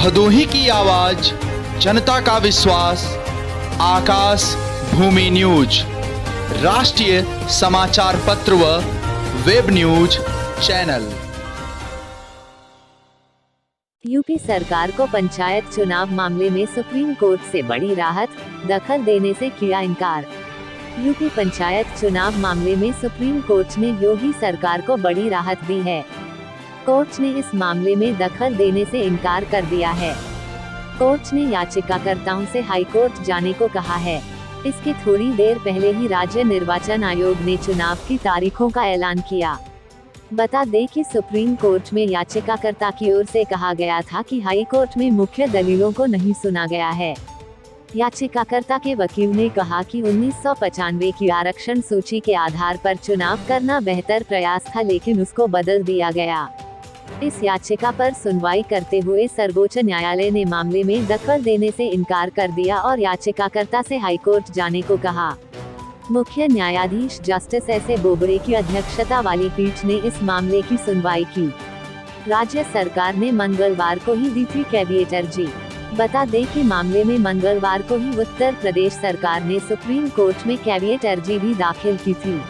भदोही की आवाज, जनता का विश्वास, आकाश भूमि न्यूज, राष्ट्रीय समाचार पत्र व वेब न्यूज चैनल। यूपी सरकार को पंचायत चुनाव मामले में सुप्रीम कोर्ट से बड़ी राहत, दखल देने से किया इनकार। यूपी पंचायत चुनाव मामले में सुप्रीम कोर्ट ने योगी सरकार को बड़ी राहत दी है। कोर्ट ने इस मामले में दखल देने से इनकार कर दिया है। कोर्ट ने याचिकाकर्ताओं से हाई कोर्ट जाने को कहा है। इसके थोड़ी देर पहले ही राज्य निर्वाचन आयोग ने चुनाव की तारीखों का ऐलान किया। बता दें कि सुप्रीम कोर्ट में याचिकाकर्ता की ओर से कहा गया था कि हाई कोर्ट में मुख्य दलीलों को नहीं सुना गया है। याचिकाकर्ता के वकील ने कहा कि 1995 की आरक्षण सूची के आधार पर चुनाव करना बेहतर प्रयास था, लेकिन उसको बदल दिया गया। इस याचिका पर सुनवाई करते हुए सर्वोच्च न्यायालय ने मामले में दखल देने से इनकार कर दिया और याचिकाकर्ता से हाईकोर्ट जाने को कहा। मुख्य न्यायाधीश जस्टिस एस.ए. बोबड़े की अध्यक्षता वाली पीठ ने इस मामले की सुनवाई की। राज्य सरकार ने मंगलवार को ही दी थी कैविएट अर्जी। बता दें कि मामले में मंगलवार को ही उत्तर प्रदेश सरकार ने सुप्रीम कोर्ट में कैविएट अर्जी भी दाखिल की थी।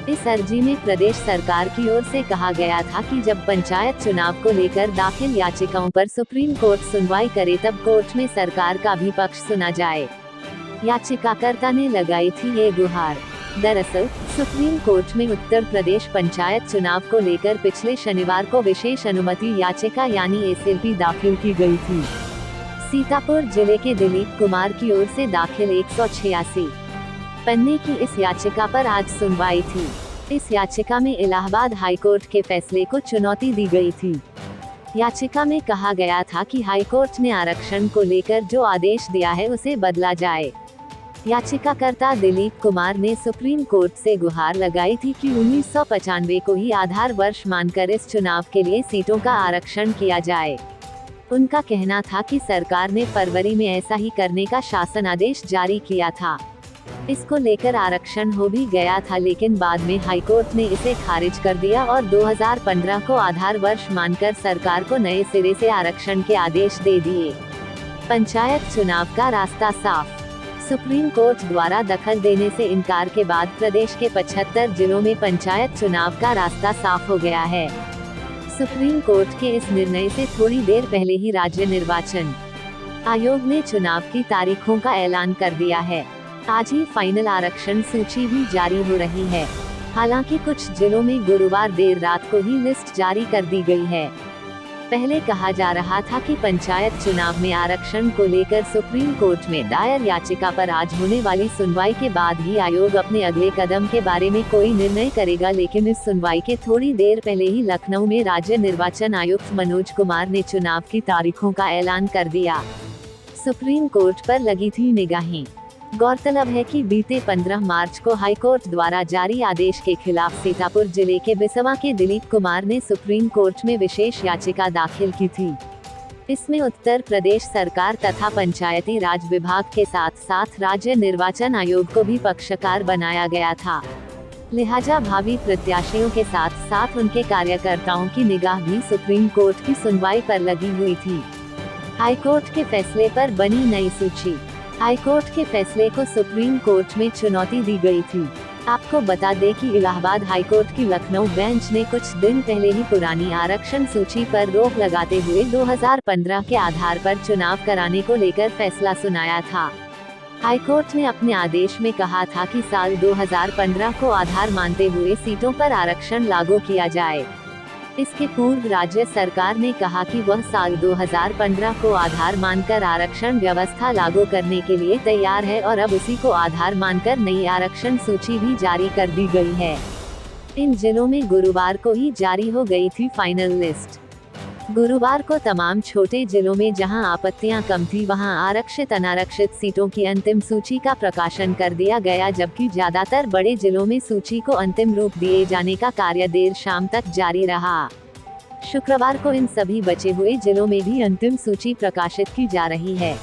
इस अर्जी में प्रदेश सरकार की ओर से कहा गया था कि जब पंचायत चुनाव को लेकर दाखिल याचिकाओं पर सुप्रीम कोर्ट सुनवाई करे तब कोर्ट में सरकार का भी पक्ष सुना जाए। याचिकाकर्ता ने लगाई थी ये गुहार। दरअसल सुप्रीम कोर्ट में उत्तर प्रदेश पंचायत चुनाव को लेकर पिछले शनिवार को विशेष अनुमति याचिका यानी एसएलपी दाखिल की गई थी। सीतापुर जिले के दिलीप कुमार की ओर से दाखिल 186 पन्ने की इस याचिका पर आज सुनवाई थी। इस याचिका में इलाहाबाद हाईकोर्ट के फैसले को चुनौती दी गई थी। याचिका में कहा गया था कि हाईकोर्ट ने आरक्षण को लेकर जो आदेश दिया है उसे बदला जाए। याचिकाकर्ता दिलीप कुमार ने सुप्रीम कोर्ट से गुहार लगाई थी कि 1995 को ही आधार वर्ष मानकर इस चुनाव के लिए सीटों का आरक्षण किया जाए। उनका कहना था कि सरकार ने फरवरी में ऐसा ही करने का शासन आदेश जारी किया था। इसको लेकर आरक्षण हो भी गया था, लेकिन बाद में हाईकोर्ट ने इसे खारिज कर दिया और 2015 को आधार वर्ष मानकर सरकार को नए सिरे से आरक्षण के आदेश दे दिए। पंचायत चुनाव का रास्ता साफ। सुप्रीम कोर्ट द्वारा दखल देने से इनकार के बाद प्रदेश के 75 जिलों में पंचायत चुनाव का रास्ता साफ हो गया है। सुप्रीम कोर्ट के इस निर्णय से थोड़ी देर पहले ही राज्य निर्वाचन आयोग ने चुनाव की तारीखों का ऐलान कर दिया है। आज ही फाइनल आरक्षण सूची भी जारी हो रही है। हालांकि कुछ जिलों में गुरुवार देर रात को ही लिस्ट जारी कर दी गई है। पहले कहा जा रहा था कि पंचायत चुनाव में आरक्षण को लेकर सुप्रीम कोर्ट में दायर याचिका पर आज होने वाली सुनवाई के बाद ही आयोग अपने अगले कदम के बारे में कोई निर्णय करेगा, लेकिन इस सुनवाई के थोड़ी देर पहले ही लखनऊ में राज्य निर्वाचन आयुक्त मनोज कुमार ने चुनाव की तारीखों का ऐलान कर दिया। सुप्रीम कोर्ट पर लगी थी निगाहें। गौरतलब है कि बीते 15 मार्च को हाईकोर्ट द्वारा जारी आदेश के खिलाफ सीतापुर जिले के बिसवा के दिलीप कुमार ने सुप्रीम कोर्ट में विशेष याचिका दाखिल की थी। इसमें उत्तर प्रदेश सरकार तथा पंचायती राज विभाग के साथ साथ राज्य निर्वाचन आयोग को भी पक्षकार बनाया गया था। लिहाजा भावी प्रत्याशियों के साथ साथ उनके कार्यकर्ताओं की निगाह भी सुप्रीम कोर्ट की सुनवाई पर लगी हुई थी। हाईकोर्ट के फैसले पर बनी नई सूची। हाईकोर्ट के फैसले को सुप्रीम कोर्ट में चुनौती दी गई थी। आपको बता दें कि इलाहाबाद हाईकोर्ट की लखनऊ बेंच ने कुछ दिन पहले ही पुरानी आरक्षण सूची पर रोक लगाते हुए 2015 के आधार पर चुनाव कराने को लेकर फैसला सुनाया था। हाईकोर्ट ने अपने आदेश में कहा था कि साल 2015 को आधार मानते हुए सीटों पर आरक्षण लागू किया जाए। इसके पूर्व राज्य सरकार ने कहा कि वह साल 2015 को आधार मानकर आरक्षण व्यवस्था लागू करने के लिए तैयार है और अब उसी को आधार मानकर नई आरक्षण सूची भी जारी कर दी गई है। इन जिलों में गुरुवार को ही जारी हो गई थी फाइनल लिस्ट। गुरुवार को तमाम छोटे जिलों में जहां आपत्तियां कम थी वहां आरक्षित अनारक्षित सीटों की अंतिम सूची का प्रकाशन कर दिया गया, जबकि ज्यादातर बड़े जिलों में सूची को अंतिम रूप दिए जाने का कार्य देर शाम तक जारी रहा। शुक्रवार को इन सभी बचे हुए जिलों में भी अंतिम सूची प्रकाशित की जा रही है।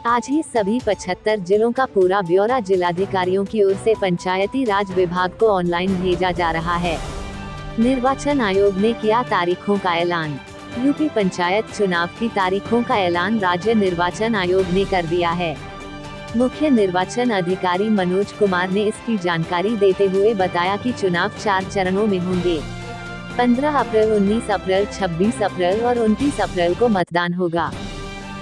आज ही सभी 75 जिलों का पूरा ब्यौरा जिलाधिकारियों की ओर से पंचायती राज विभाग को ऑनलाइन भेजा जा रहा है। निर्वाचन आयोग ने किया तारीखों का ऐलान। यूपी पंचायत चुनाव की तारीखों का ऐलान राज्य निर्वाचन आयोग ने कर दिया है। मुख्य निर्वाचन अधिकारी मनोज कुमार ने इसकी जानकारी देते हुए बताया कि चुनाव 4 चरणों में होंगे। 15 अप्रैल, 19 अप्रैल, 26 अप्रैल और 29 अप्रैल को मतदान होगा।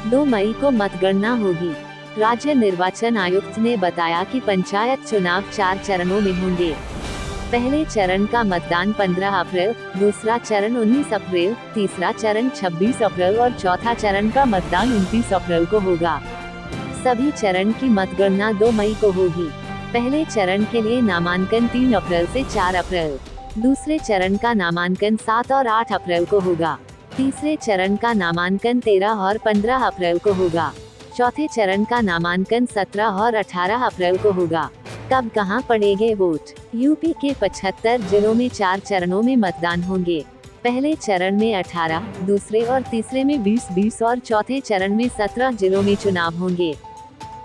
2 मई को मतगणना होगी। राज्य निर्वाचन आयुक्त ने बताया कि पंचायत चुनाव 4 चरणों में होंगे। पहले चरण का मतदान 15 अप्रैल, दूसरा चरण 19 अप्रैल, तीसरा चरण 26 अप्रैल और चौथा चरण का मतदान 29 अप्रैल को होगा। सभी चरण की मतगणना 2 मई को होगी। पहले चरण के लिए नामांकन 3 अप्रैल से 4 अप्रैल, दूसरे चरण का नामांकन 7 और 8 अप्रैल को होगा। तीसरे चरण का नामांकन 13 और 15 अप्रैल को होगा। चौथे चरण का नामांकन 17 और 18 अप्रैल को होगा। कब कहां पड़ेंगे वोट? यूपी के 75 जिलों में 4 चरणों में मतदान होंगे। पहले चरण में 18, दूसरे और तीसरे में 20-20 और चौथे चरण में 17 जिलों में चुनाव होंगे।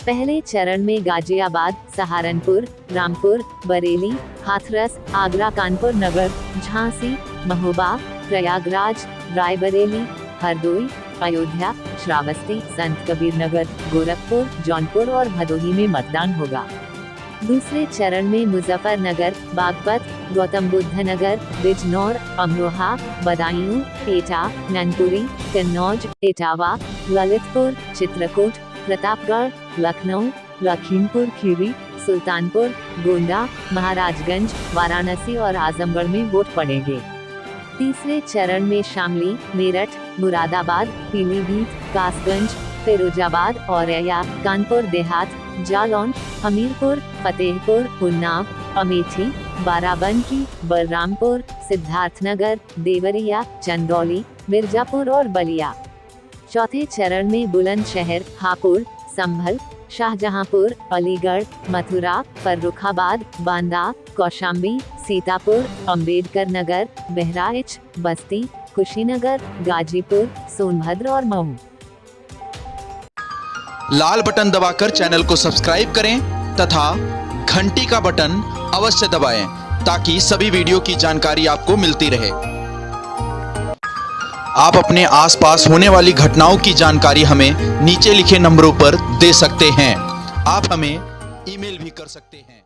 पहले चरण में गाजियाबाद, सहारनपुर, रामपुर, बरेली, हाथरस, आगरा, कानपुर नगर, झांसी, महोबा, प्रयागराज, रायबरेली, हरदोई, अयोध्या, श्रावस्ती, संत कबीर नगर, गोरखपुर, जौनपुर और भदोही में मतदान होगा। दूसरे चरण में मुजफ्फरनगर, बागपत, गौतम बुद्ध नगर, बिजनौर, अमरोहा, बदायूं, एटा, मैनपुरी, कन्नौज, इटावा, ललितपुर, चित्रकूट, प्रतापगढ़, लखनऊ, लखीमपुर खीरी, सुल्तानपुर, गोंडा, महाराजगंज, वाराणसी और आजमगढ़ में वोट पड़ेंगे। तीसरे चरण में शामली, मेरठ, मुरादाबाद, पीलीभीत, कासगंज, फिरोजाबाद, औरैया, कानपुर देहात, जालौन, हमीरपुर, फतेहपुर, उन्नाव, अमेठी, बाराबंकी, बलरामपुर, सिद्धार्थनगर, देवरिया, चंदौली, मिर्जापुर और बलिया। चौथे चरण में बुलंदशहर, हापुड़, संभल, शाहजहांपुर, अलीगढ़, मथुरा, फर्रुखाबाद, बांदा, कौशाम्बी, सीतापुर, अंबेडकर नगर, बहराइच, बस्ती, कुशीनगर, गाजीपुर, सोनभद्र और मऊ। लाल बटन दबाकर चैनल को सब्सक्राइब करें तथा घंटी का बटन अवश्य दबाएं ताकि सभी वीडियो की जानकारी आपको मिलती रहे। आप अपने आसपास होने वाली घटनाओं की जानकारी हमें नीचे लिखे नंबरों पर दे सकते हैं। आप हमें ईमेल भी कर सकते हैं।